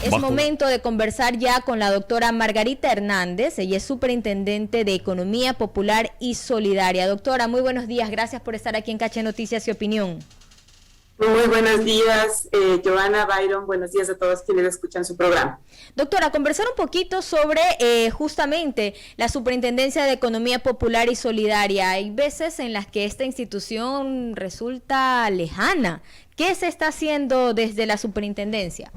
Es momento de conversar ya con la doctora Margarita Hernández. Ella es superintendente de Economía Popular y Solidaria. Doctora, muy buenos días. Gracias por estar aquí en Caché Noticias y Opinión. Muy buenos días, Joana, Byron. Buenos días a todos quienes escuchan su programa. Doctora, conversar un poquito sobre justamente la Superintendencia de Economía Popular y Solidaria. Hay veces en las que esta institución resulta lejana. ¿Qué se está haciendo desde la superintendencia?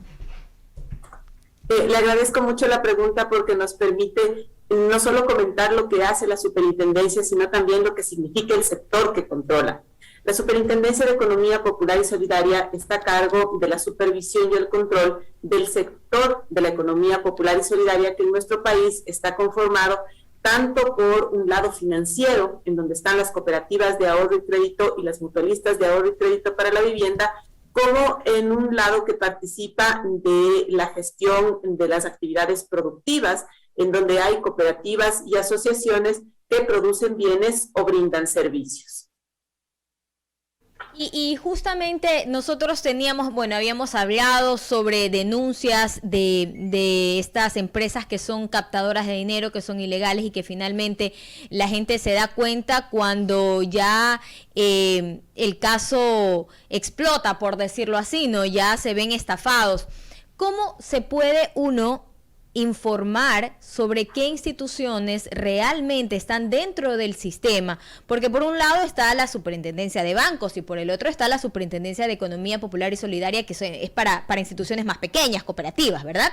Le agradezco mucho la pregunta porque nos permite no solo comentar lo que hace la superintendencia, sino también lo que significa el sector que controla. La Superintendencia de Economía Popular y Solidaria está a cargo de la supervisión y el control del sector de la economía popular y solidaria que en nuestro país está conformado tanto por un lado financiero, en donde están las cooperativas de ahorro y crédito y las mutualistas de ahorro y crédito para la vivienda, como en un lado que participa de la gestión de las actividades productivas, en donde hay cooperativas y asociaciones que producen bienes o brindan servicios. Y justamente nosotros habíamos hablado sobre denuncias de estas empresas que son captadoras de dinero, que son ilegales y que finalmente la gente se da cuenta cuando ya el caso explota, por decirlo así, ¿no? Ya se ven estafados. ¿Cómo se puede uno informar sobre qué instituciones realmente están dentro del sistema? Porque por un lado está la Superintendencia de Bancos y por el otro está la Superintendencia de Economía Popular y Solidaria, que es para instituciones más pequeñas, cooperativas, ¿verdad?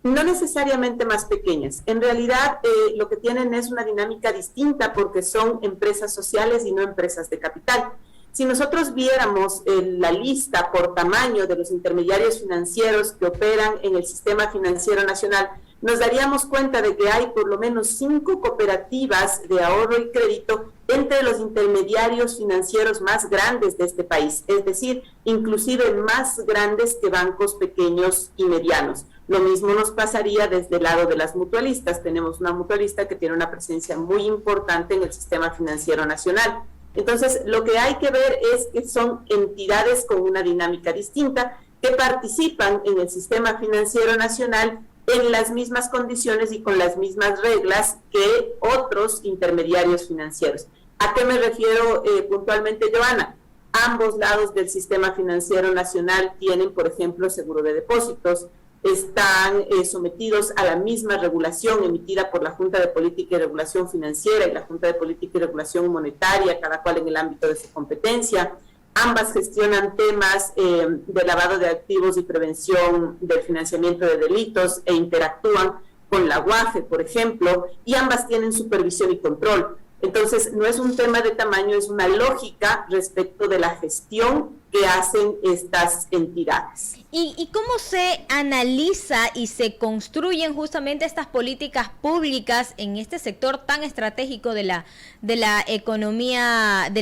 No necesariamente más pequeñas. En realidad lo que tienen es una dinámica distinta porque son empresas sociales y no empresas de capital. Si nosotros viéramos la lista por tamaño de los intermediarios financieros que operan en el sistema financiero nacional, nos daríamos cuenta de que hay por lo menos 5 cooperativas de ahorro y crédito entre los intermediarios financieros más grandes de este país, es decir, inclusive más grandes que bancos pequeños y medianos. Lo mismo nos pasaría desde el lado de las mutualistas. Tenemos una mutualista que tiene una presencia muy importante en el sistema financiero nacional. Entonces, lo que hay que ver es que son entidades con una dinámica distinta que participan en el sistema financiero nacional en las mismas condiciones y con las mismas reglas que otros intermediarios financieros. ¿A qué me refiero puntualmente, Joana? Ambos lados del sistema financiero nacional tienen, por ejemplo, seguro de depósitos, están sometidos a la misma regulación emitida por la Junta de Política y Regulación Financiera y la Junta de Política y Regulación Monetaria, cada cual en el ámbito de su competencia. Ambas gestionan temas de lavado de activos y prevención del financiamiento de delitos e interactúan con la UAFE, por ejemplo, y ambas tienen supervisión y control. Entonces, no es un tema de tamaño, es una lógica respecto de la gestión que hacen estas entidades. ¿Y cómo se analiza y se construyen justamente estas políticas públicas en este sector tan estratégico de la economía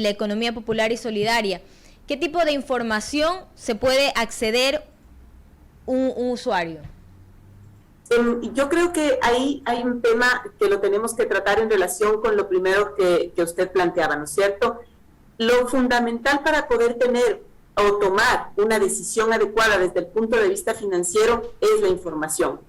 popular y solidaria? ¿Qué tipo de información se puede acceder un usuario? Yo creo que ahí hay un tema que lo tenemos que tratar en relación con lo primero que usted planteaba, ¿no es cierto? Lo fundamental para poder tener o tomar una decisión adecuada desde el punto de vista financiero es la información.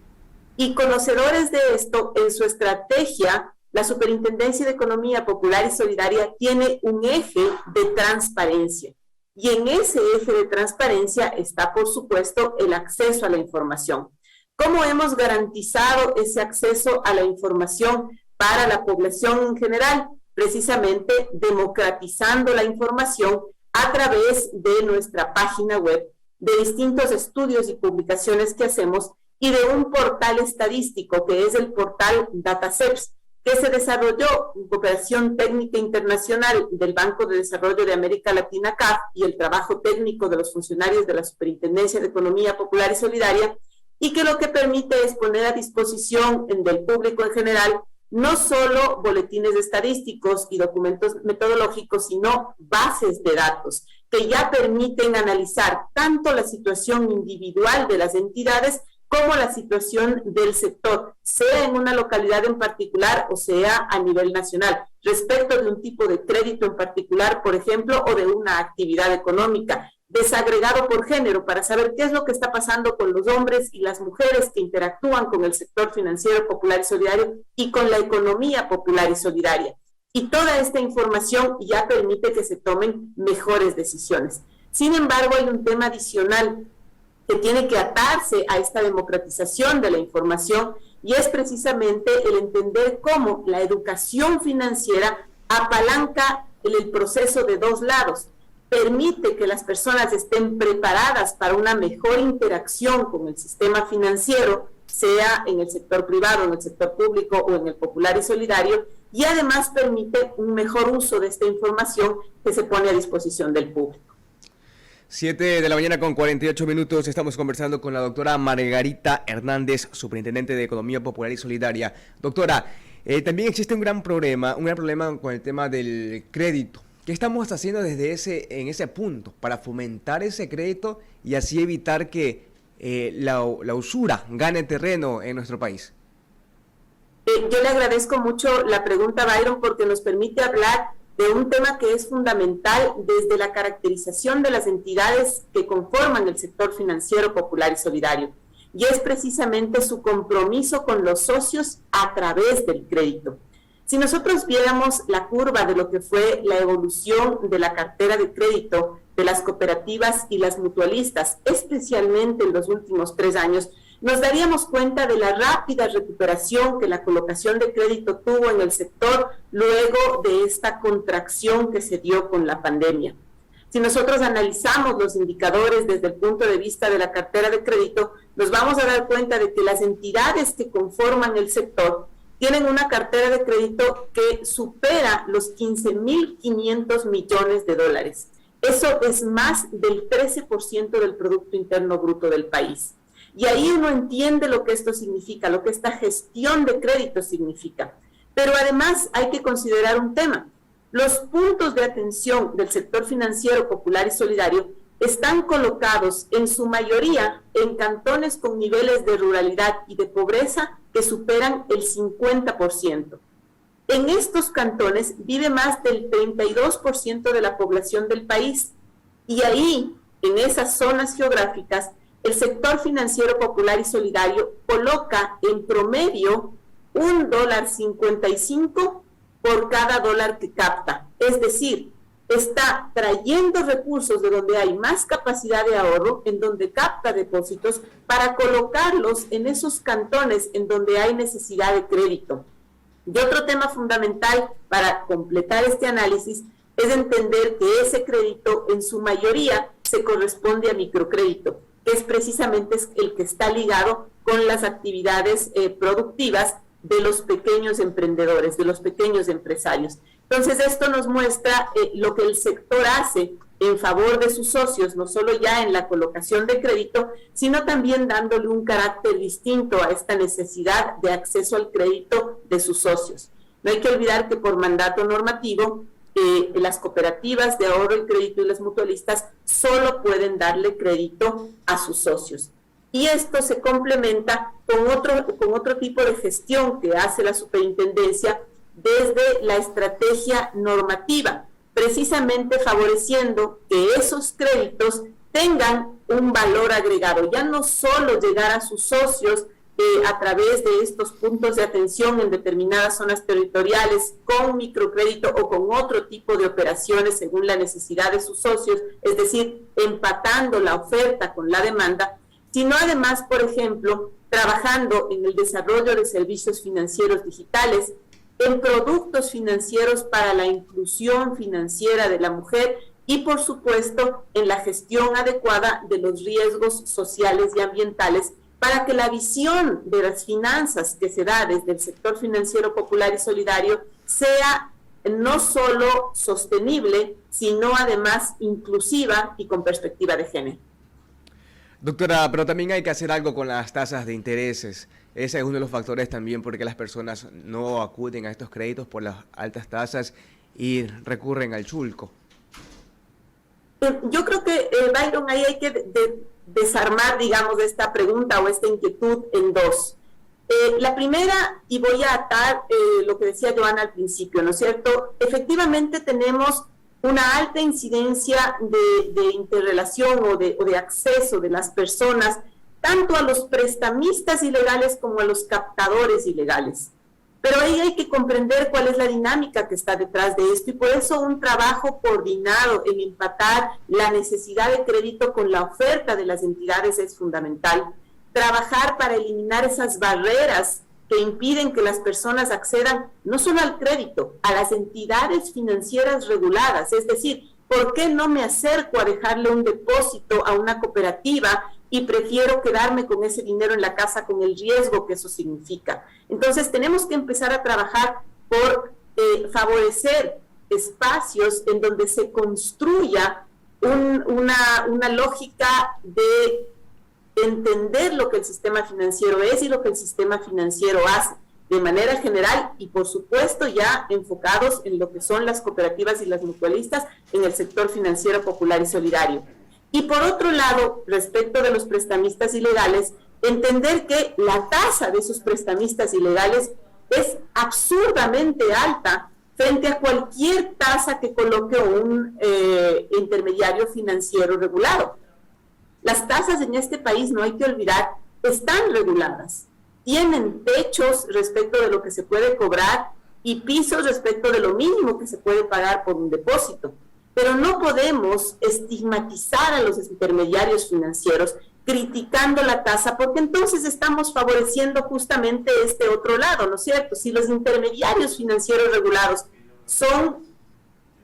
Y conocedores de esto, en su estrategia, la Superintendencia de Economía Popular y Solidaria tiene un eje de transparencia. Y en ese eje de transparencia está, por supuesto, el acceso a la información. ¿Cómo hemos garantizado ese acceso a la información para la población en general? Precisamente democratizando la información a través de nuestra página web, de distintos estudios y publicaciones que hacemos y de un portal estadístico que es el portal DataCeps, que se desarrolló en cooperación técnica internacional del Banco de Desarrollo de América Latina, CAF, y el trabajo técnico de los funcionarios de la Superintendencia de Economía Popular y Solidaria, y que lo que permite es poner a disposición del público en general no solo boletines estadísticos y documentos metodológicos, sino bases de datos que ya permiten analizar tanto la situación individual de las entidades como la situación del sector, sea en una localidad en particular o sea a nivel nacional, respecto de un tipo de crédito en particular, por ejemplo, o de una actividad económica. desagregado por género para saber qué es lo que está pasando con los hombres y las mujeres que interactúan con el sector financiero popular y solidario y con la economía popular y solidaria. Y toda esta información ya permite que se tomen mejores decisiones. Sin embargo, hay un tema adicional que tiene que atarse a esta democratización de la información y es precisamente el entender cómo la educación financiera apalanca el proceso de dos lados. Permite que las personas estén preparadas para una mejor interacción con el sistema financiero, sea en el sector privado, en el sector público o en el popular y solidario, y además permite un mejor uso de esta información que se pone a disposición del público. 7 de la mañana con 48 minutos, estamos conversando con la doctora Margarita Hernández, superintendente de Economía Popular y Solidaria. Doctora, también existe un gran problema con el tema del crédito. ¿Qué estamos haciendo en ese punto para fomentar ese crédito y así evitar que la usura gane terreno en nuestro país? Yo le agradezco mucho la pregunta, Byron, porque nos permite hablar de un tema que es fundamental desde la caracterización de las entidades que conforman el sector financiero popular y solidario, y es precisamente su compromiso con los socios a través del crédito. Si nosotros viéramos la curva de lo que fue la evolución de la cartera de crédito de las cooperativas y las mutualistas, especialmente en los últimos 3 años, nos daríamos cuenta de la rápida recuperación que la colocación de crédito tuvo en el sector luego de esta contracción que se dio con la pandemia. Si nosotros analizamos los indicadores desde el punto de vista de la cartera de crédito, nos vamos a dar cuenta de que las entidades que conforman el sector tienen una cartera de crédito que supera los 15.500 millones de dólares. Eso es más del 13% del Producto Interno Bruto del país. Y ahí uno entiende lo que esto significa, lo que esta gestión de crédito significa. Pero además hay que considerar un tema. Los puntos de atención del sector financiero popular y solidario están colocados en su mayoría en cantones con niveles de ruralidad y de pobreza que superan el 50%. En estos cantones vive más del 32% de la población del país. Y ahí, en esas zonas geográficas, el sector financiero popular y solidario coloca en promedio $1.55 por cada dólar que capta. Es decir, está trayendo recursos de donde hay más capacidad de ahorro, en donde capta depósitos, para colocarlos en esos cantones en donde hay necesidad de crédito. Y otro tema fundamental para completar este análisis es entender que ese crédito en su mayoría se corresponde a microcrédito, que es precisamente el que está ligado con las actividades productivas de los pequeños emprendedores, de los pequeños empresarios. Entonces, esto nos muestra lo que el sector hace en favor de sus socios, no solo ya en la colocación de crédito, sino también dándole un carácter distinto a esta necesidad de acceso al crédito de sus socios. No hay que olvidar que por mandato normativo, las cooperativas de ahorro y crédito y las mutualistas solo pueden darle crédito a sus socios. Y esto se complementa con otro tipo de gestión que hace la superintendencia desde la estrategia normativa, precisamente favoreciendo que esos créditos tengan un valor agregado, ya no solo llegar a sus socios a través de estos puntos de atención en determinadas zonas territoriales con microcrédito o con otro tipo de operaciones según la necesidad de sus socios, es decir, empatando la oferta con la demanda, sino además, por ejemplo, trabajando en el desarrollo de servicios financieros digitales, en productos financieros para la inclusión financiera de la mujer y, por supuesto, en la gestión adecuada de los riesgos sociales y ambientales para que la visión de las finanzas que se da desde el sector financiero popular y solidario sea no solo sostenible, sino además inclusiva y con perspectiva de género. Doctora, pero también hay que hacer algo con las tasas de intereses. Ese es uno de los factores también porque las personas no acuden a estos créditos por las altas tasas y recurren al chulco. Yo creo que, Byron, ahí hay que desarmar, digamos, esta pregunta o esta inquietud en dos. La primera, y voy a atar lo que decía Joana al principio, ¿no es cierto? Efectivamente tenemos una alta incidencia de interrelación o de acceso de las personas, tanto a los prestamistas ilegales como a los captadores ilegales. Pero ahí hay que comprender cuál es la dinámica que está detrás de esto, y por eso un trabajo coordinado en empatar la necesidad de crédito con la oferta de las entidades es fundamental. Trabajar para eliminar esas barreras que impiden que las personas accedan no solo al crédito, a las entidades financieras reguladas. Es decir, ¿por qué no me acerco a dejarle un depósito a una cooperativa y prefiero quedarme con ese dinero en la casa con el riesgo que eso significa? Entonces tenemos que empezar a trabajar por favorecer espacios en donde se construya una lógica de entender lo que el sistema financiero es y lo que el sistema financiero hace de manera general, y por supuesto ya enfocados en lo que son las cooperativas y las mutualistas en el sector financiero popular y solidario. Y por otro lado, respecto de los prestamistas ilegales, entender que la tasa de esos prestamistas ilegales es absurdamente alta frente a cualquier tasa que coloque un intermediario financiero regulado. Las tasas en este país, no hay que olvidar, están reguladas. Tienen techos respecto de lo que se puede cobrar y pisos respecto de lo mínimo que se puede pagar por un depósito. Pero no podemos estigmatizar a los intermediarios financieros criticando la tasa, porque entonces estamos favoreciendo justamente este otro lado, ¿no es cierto? Si los intermediarios financieros regulados son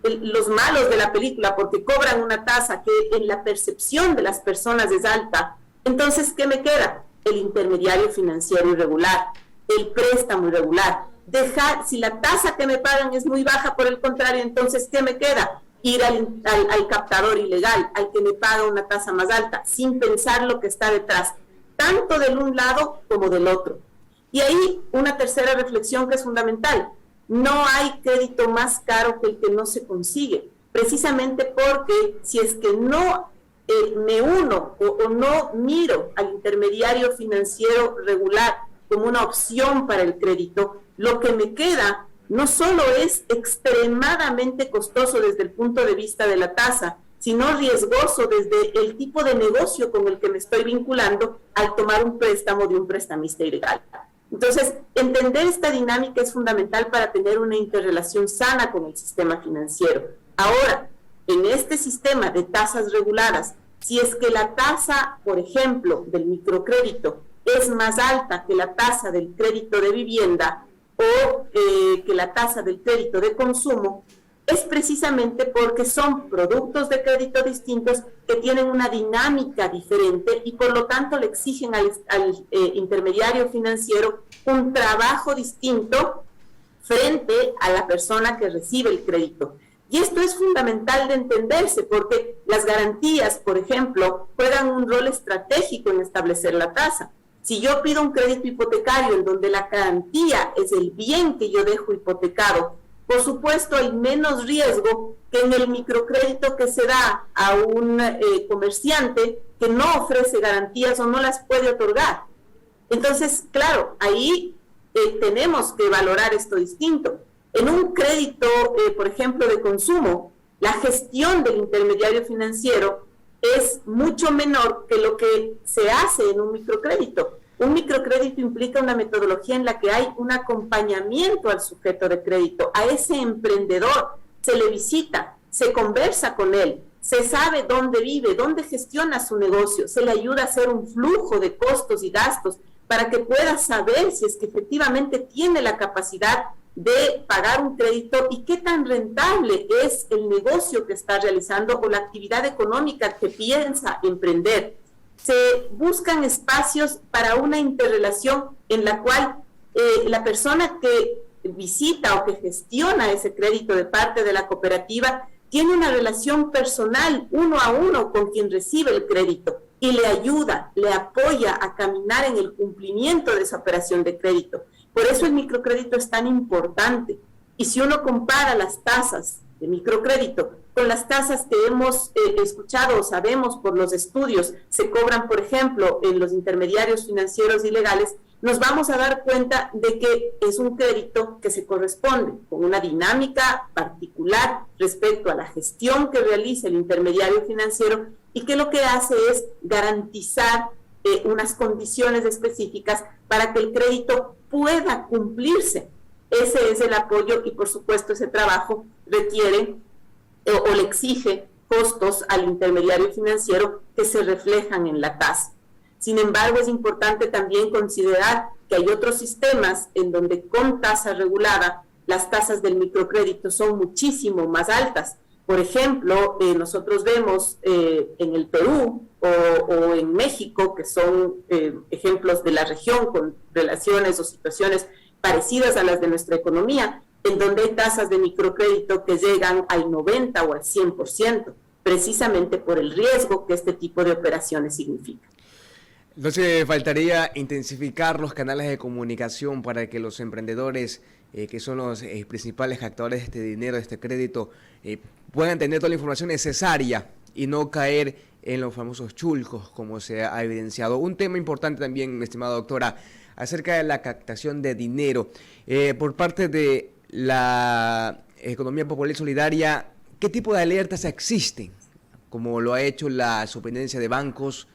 los malos de la película porque cobran una tasa que en la percepción de las personas es alta, entonces, ¿qué me queda? El intermediario financiero irregular, el préstamo irregular. Si la tasa que me pagan es muy baja, por el contrario, entonces, ¿qué me queda? Ir al captador ilegal, al que me paga una tasa más alta, sin pensar lo que está detrás, tanto del un lado como del otro. Y ahí una tercera reflexión que es fundamental: no hay crédito más caro que el que no se consigue, precisamente porque si es que no me uno o no miro al intermediario financiero regular como una opción para el crédito, lo que me queda no solo es extremadamente costoso desde el punto de vista de la tasa, sino riesgoso desde el tipo de negocio con el que me estoy vinculando al tomar un préstamo de un prestamista ilegal. Entonces, entender esta dinámica es fundamental para tener una interrelación sana con el sistema financiero. Ahora, en este sistema de tasas reguladas, si es que la tasa, por ejemplo, del microcrédito es más alta que la tasa del crédito de vivienda o que la tasa del crédito de consumo, es precisamente porque son productos de crédito distintos que tienen una dinámica diferente y por lo tanto le exigen al intermediario financiero un trabajo distinto frente a la persona que recibe el crédito. Y esto es fundamental de entenderse porque las garantías, por ejemplo, juegan un rol estratégico en establecer la tasa. Si yo pido un crédito hipotecario en donde la garantía es el bien que yo dejo hipotecado, por supuesto hay menos riesgo que en el microcrédito que se da a un comerciante que no ofrece garantías o no las puede otorgar. Entonces, claro, ahí tenemos que valorar esto distinto. En un crédito, por ejemplo, de consumo, la gestión del intermediario financiero es mucho menor que lo que se hace en un microcrédito. Un microcrédito implica una metodología en la que hay un acompañamiento al sujeto de crédito, a ese emprendedor, se le visita, se conversa con él, se sabe dónde vive, dónde gestiona su negocio, se le ayuda a hacer un flujo de costos y gastos para que pueda saber si es que efectivamente tiene la capacidad de pagar un crédito y qué tan rentable es el negocio que está realizando o la actividad económica que piensa emprender. Se buscan espacios para una interrelación en la cual la persona que visita o que gestiona ese crédito de parte de la cooperativa tiene una relación personal uno a uno con quien recibe el crédito y le ayuda, le apoya a caminar en el cumplimiento de esa operación de crédito. Por eso el microcrédito es tan importante. Y si uno compara las tasas de microcrédito con las tasas que hemos escuchado o sabemos por los estudios se cobran, por ejemplo, en los intermediarios financieros ilegales, nos vamos a dar cuenta de que es un crédito que se corresponde con una dinámica particular respecto a la gestión que realiza el intermediario financiero y que lo que hace es garantizar unas condiciones específicas para que el crédito pueda cumplirse. Ese es el apoyo y, por supuesto, ese trabajo requiere o le exige costos al intermediario financiero que se reflejan en la tasa. Sin embargo, es importante también considerar que hay otros sistemas en donde con tasa regulada las tasas del microcrédito son muchísimo más altas. Por ejemplo, nosotros vemos en el Perú o en México, que son ejemplos de la región con relaciones o situaciones parecidas a las de nuestra economía, en donde hay tasas de microcrédito que llegan al 90 o al 100%, precisamente por el riesgo que este tipo de operaciones significan. Entonces faltaría intensificar los canales de comunicación para que los emprendedores, que son los principales captadores de este dinero, de este crédito, puedan tener toda la información necesaria y no caer en los famosos chulcos, como se ha evidenciado. Un tema importante también, estimada doctora, acerca de la captación de dinero. Por parte de la economía popular y solidaria, ¿qué tipo de alertas existen? Como lo ha hecho la Superintendencia de Bancos,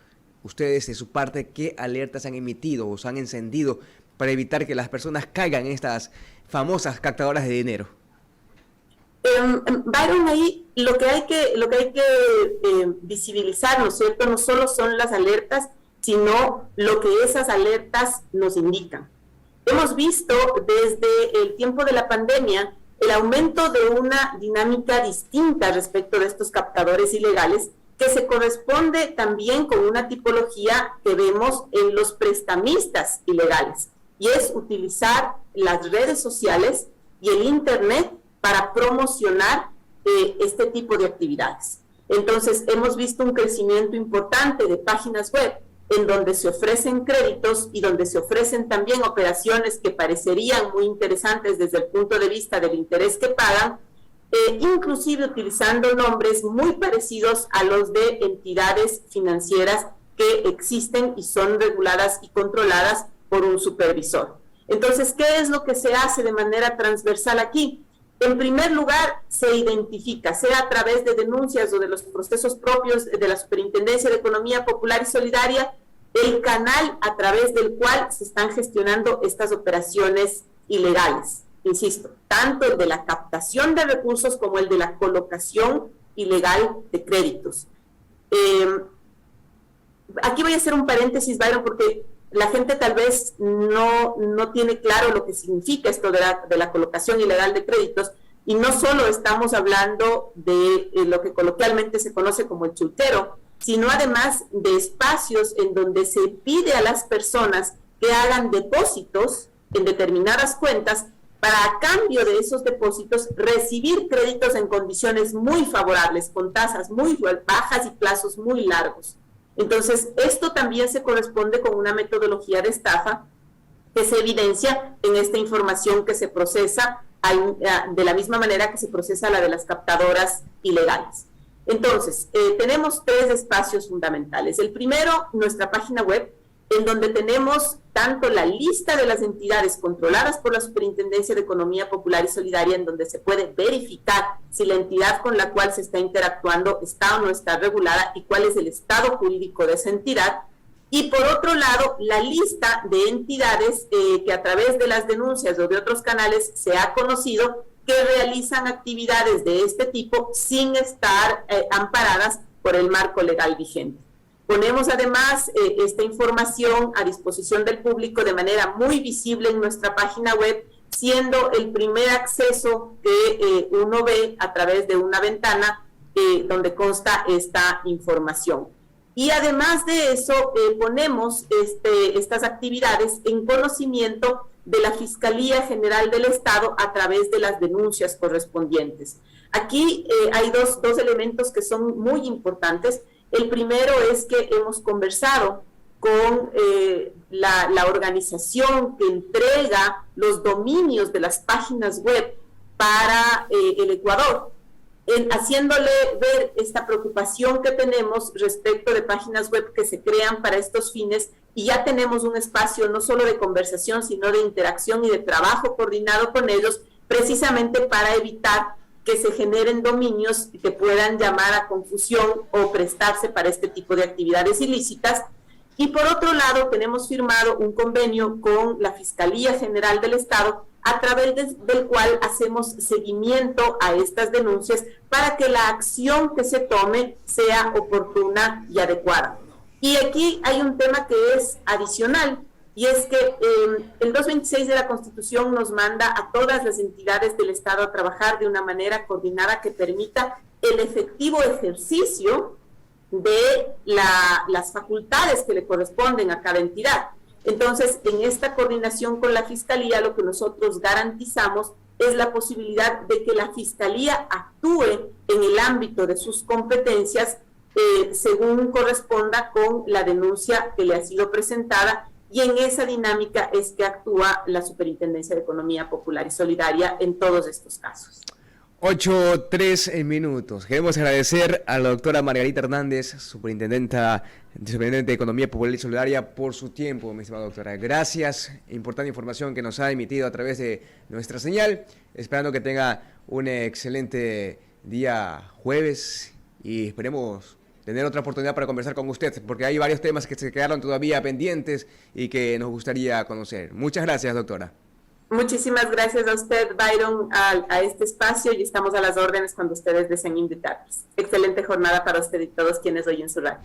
ustedes de su parte, ¿qué alertas han emitido o se han encendido para evitar que las personas caigan en estas famosas captadoras de dinero? Byron, ahí lo que hay que visibilizar, ¿no es cierto? No solo son las alertas, sino lo que esas alertas nos indican. Hemos visto desde el tiempo de la pandemia el aumento de una dinámica distinta respecto de estos captadores ilegales, que se corresponde también con una tipología que vemos en los prestamistas ilegales, y es utilizar las redes sociales y el Internet para promocionar este tipo de actividades. Entonces, hemos visto un crecimiento importante de páginas web en donde se ofrecen créditos y donde se ofrecen también operaciones que parecerían muy interesantes desde el punto de vista del interés que pagan, inclusive utilizando nombres muy parecidos a los de entidades financieras que existen y son reguladas y controladas por un supervisor. Entonces, ¿qué es lo que se hace de manera transversal aquí? En primer lugar, se identifica, sea a través de denuncias o de los procesos propios de la Superintendencia de Economía Popular y Solidaria, el canal a través del cual se están gestionando estas operaciones ilegales. Insisto, tanto el de la captación de recursos como el de la colocación ilegal de créditos. Aquí voy a hacer un paréntesis, Byron, porque la gente tal vez no tiene claro lo que significa esto de la colocación ilegal de créditos, y no solo estamos hablando de lo que coloquialmente se conoce como el chultero, sino además de espacios en donde se pide a las personas que hagan depósitos en determinadas cuentas para, a cambio de esos depósitos, recibir créditos en condiciones muy favorables, con tasas muy bajas y plazos muy largos. Entonces, esto también se corresponde con una metodología de estafa que se evidencia en esta información que se procesa de la misma manera que se procesa la de las captadoras ilegales. Entonces, tenemos tres espacios fundamentales. El primero, nuestra página web, en donde tenemos tanto la lista de las entidades controladas por la Superintendencia de Economía Popular y Solidaria, en donde se puede verificar si la entidad con la cual se está interactuando está o no está regulada y cuál es el estado jurídico de esa entidad. Y por otro lado, la lista de entidades que a través de las denuncias o de otros canales se ha conocido que realizan actividades de este tipo sin estar amparadas por el marco legal vigente. Ponemos además esta información a disposición del público de manera muy visible en nuestra página web, siendo el primer acceso que uno ve a través de una ventana donde consta esta información. Y además de eso, ponemos estas actividades en conocimiento de la Fiscalía General del Estado a través de las denuncias correspondientes. Aquí hay dos elementos que son muy importantes. El primero es que hemos conversado con la organización que entrega los dominios de las páginas web para el Ecuador, haciéndole ver esta preocupación que tenemos respecto de páginas web que se crean para estos fines y ya tenemos un espacio no solo de conversación, sino de interacción y de trabajo coordinado con ellos, precisamente para evitar que se generen dominios que puedan llamar a confusión o prestarse para este tipo de actividades ilícitas. Y por otro lado, tenemos firmado un convenio con la Fiscalía General del Estado, a través del cual hacemos seguimiento a estas denuncias para que la acción que se tome sea oportuna y adecuada. Y aquí hay un tema que es adicional, y es que el 226 de la Constitución nos manda a todas las entidades del Estado a trabajar de una manera coordinada que permita el efectivo ejercicio de las facultades que le corresponden a cada entidad. Entonces, en esta coordinación con la Fiscalía, lo que nosotros garantizamos es la posibilidad de que la Fiscalía actúe en el ámbito de sus competencias según corresponda con la denuncia que le ha sido presentada, y en esa dinámica es que actúa la Superintendencia de Economía Popular y Solidaria en todos estos casos. 8:03 minutos. Queremos agradecer a la doctora Margarita Hernández, superintendente de Economía Popular y Solidaria, por su tiempo, mi estimada doctora. Gracias, importante información que nos ha emitido a través de nuestra señal, esperando que tenga un excelente día jueves y esperemos tener otra oportunidad para conversar con usted, porque hay varios temas que se quedaron todavía pendientes y que nos gustaría conocer. Muchas gracias, doctora. Muchísimas gracias a usted, Byron, a este espacio, y estamos a las órdenes cuando ustedes deseen invitarnos. Excelente jornada para usted y todos quienes oyen su radio.